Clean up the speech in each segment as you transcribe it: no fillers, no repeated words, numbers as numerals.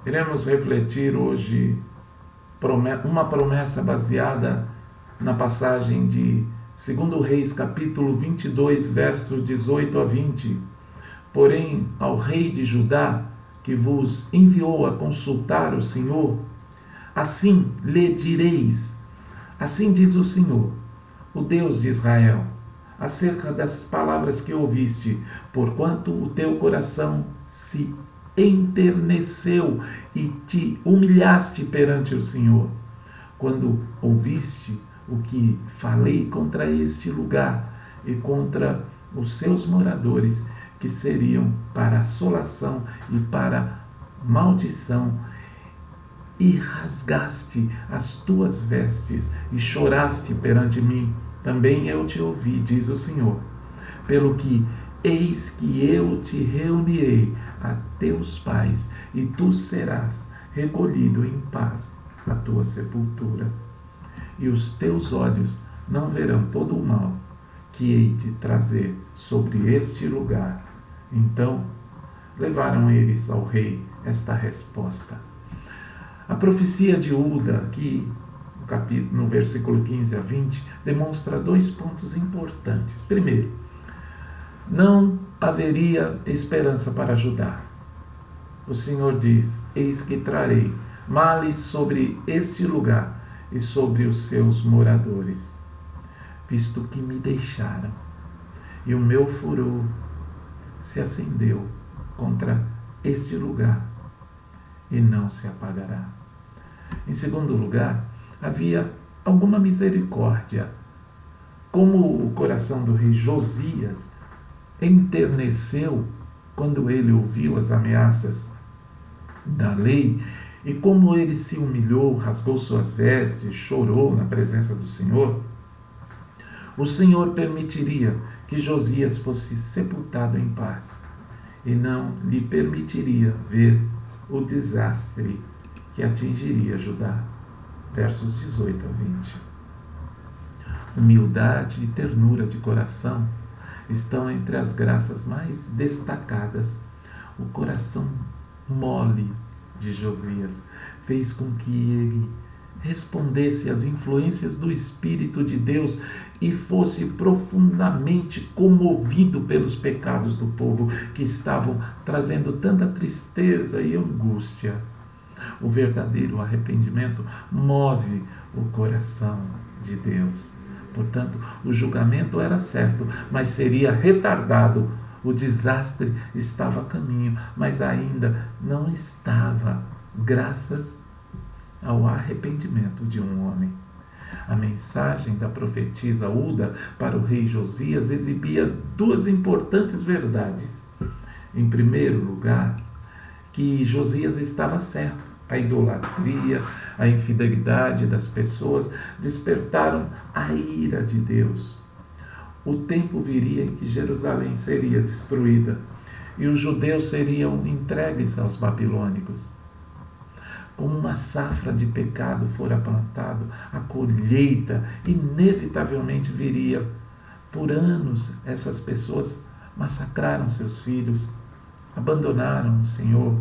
Iremos refletir hoje uma promessa baseada na passagem de 2 Reis, capítulo 22, versos 18 a 20. Porém, ao rei de Judá, que vos enviou a consultar o Senhor, assim lhe direis: assim diz o Senhor, o Deus de Israel, acerca das palavras que ouviste, porquanto o teu coração se enterneceu e te humilhaste perante o Senhor, quando ouviste o que falei contra este lugar e contra os seus moradores, que seriam para assolação e para maldição, e rasgaste as tuas vestes e choraste perante mim, também eu te ouvi, diz o Senhor. Pelo que eis que eu te reunirei a teus pais, e tu serás recolhido em paz à tua sepultura. E os teus olhos não verão todo o mal que hei de trazer sobre este lugar. Então levaram eles ao rei esta resposta. A profecia de Uda, aqui no versículo 15 a 20, demonstra 2 pontos importantes. Primeiro, não haveria esperança para Judá. O Senhor diz: eis que trarei males sobre este lugar e sobre os seus moradores, visto que me deixaram, e o meu furor se acendeu contra este lugar e não se apagará. Em segundo lugar, havia alguma misericórdia. Como o coração do rei Josias enterneceu quando ele ouviu as ameaças da lei, e como ele se humilhou, rasgou suas vestes, chorou na presença do Senhor, o Senhor permitiria que Josias fosse sepultado em paz e não lhe permitiria ver o desastre que atingiria Judá. Versos 18 a 20. Humildade e ternura de coração estão entre as graças mais destacadas. O coração mole de Josias fez com que ele respondesse às influências do Espírito de Deus e fosse profundamente comovido pelos pecados do povo, que estavam trazendo tanta tristeza e angústia. O verdadeiro arrependimento move o coração de Deus. Portanto, o julgamento era certo, mas seria retardado. O desastre estava a caminho, mas ainda não estava, graças ao arrependimento de um homem. A mensagem da profetisa Uda para o rei Josias exibia 2 importantes verdades. Em primeiro lugar, que Josias estava certo. A idolatria, a infidelidade das pessoas despertaram a ira de Deus. O tempo viria em que Jerusalém seria destruída e os judeus seriam entregues aos babilônicos. Como uma safra de pecado fora plantado, a colheita inevitavelmente viria. Por anos, essas pessoas massacraram seus filhos, abandonaram o Senhor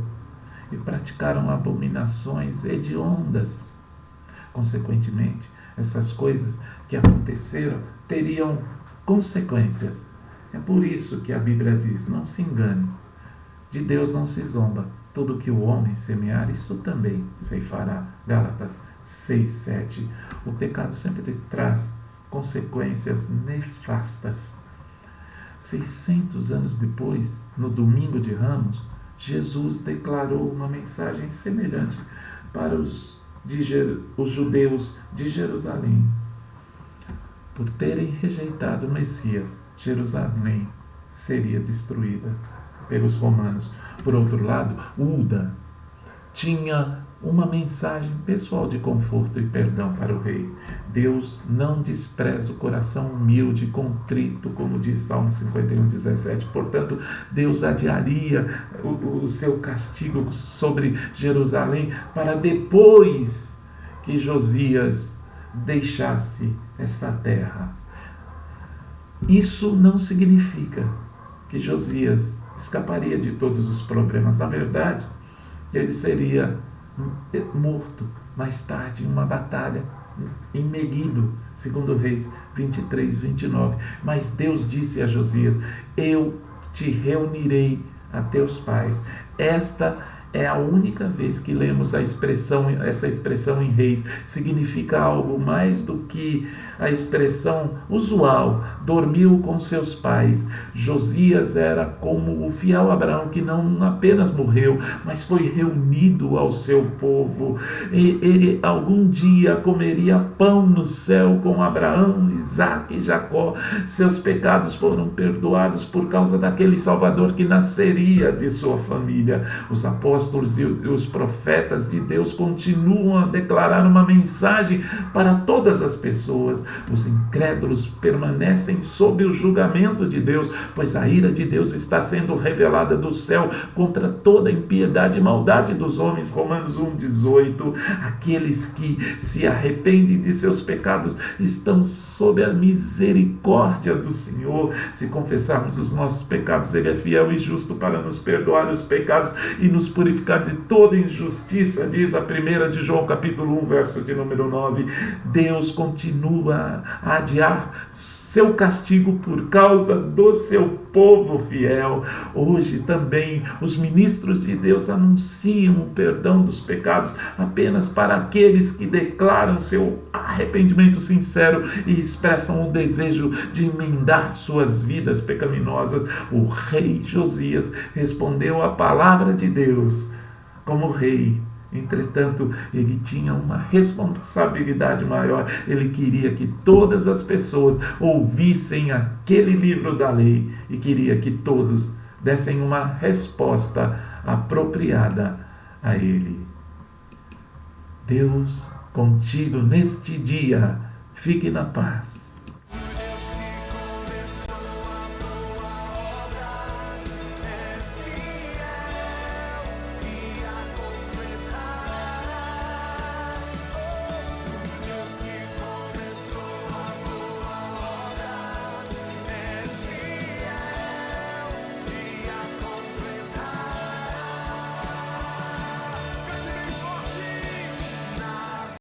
e praticaram abominações hediondas. Consequentemente, essas coisas que aconteceram teriam consequências. É por isso que a Bíblia diz: não se engane, de Deus não se zomba. Tudo que o homem semear, isso também ceifará. Gálatas 6:7. O pecado sempre traz consequências nefastas. 600 anos depois, no domingo de Ramos, Jesus declarou uma mensagem semelhante para os judeus de Jerusalém. Por terem rejeitado o Messias, Jerusalém seria destruída pelos romanos. Por outro lado, Uda tinha uma mensagem pessoal de conforto e perdão para o rei. Deus não despreza o coração humilde e contrito, como diz Salmo 51:17. Portanto, Deus adiaria o seu castigo sobre Jerusalém para depois que Josias deixasse esta terra. Isso não significa que Josias escaparia de todos os problemas. Na verdade, ele seria morto mais tarde em uma batalha em Meguido, segundo Reis 23, 29. Mas Deus disse a Josias: eu te reunirei a teus pais. Esta é a única vez que lemos essa expressão em Reis. Significa algo mais do que a expressão usual, dormiu com seus pais. Josias era como o fiel Abraão, que não apenas morreu, mas foi reunido ao seu povo. Ele algum dia comeria pão no céu com Abraão, Isaque e Jacó. Seus pecados foram perdoados por causa daquele Salvador que nasceria de sua família. Os apóstolos e os profetas de Deus continuam a declarar uma mensagem para todas as pessoas. Os incrédulos permanecem sob o julgamento de Deus, pois a ira de Deus está sendo revelada do céu contra toda a impiedade e maldade dos homens. Romanos 1,18. Aqueles que se arrependem de seus pecados estão sob a misericórdia do Senhor. Se confessarmos os nossos pecados, Ele é fiel e justo para nos perdoar os pecados e nos purificar de toda injustiça, diz a 1 de João capítulo 1, verso de número 9. Deus continua a adiar seu castigo por causa do seu povo fiel. Hoje também os ministros de Deus anunciam o perdão dos pecados apenas para aqueles que declaram seu arrependimento sincero e expressam o desejo de emendar suas vidas pecaminosas. O rei Josias respondeu à palavra de Deus como rei. Entretanto, ele tinha uma responsabilidade maior. Ele queria que todas as pessoas ouvissem aquele livro da lei e queria que todos dessem uma resposta apropriada a ele. Deus contigo neste dia. Fique na paz.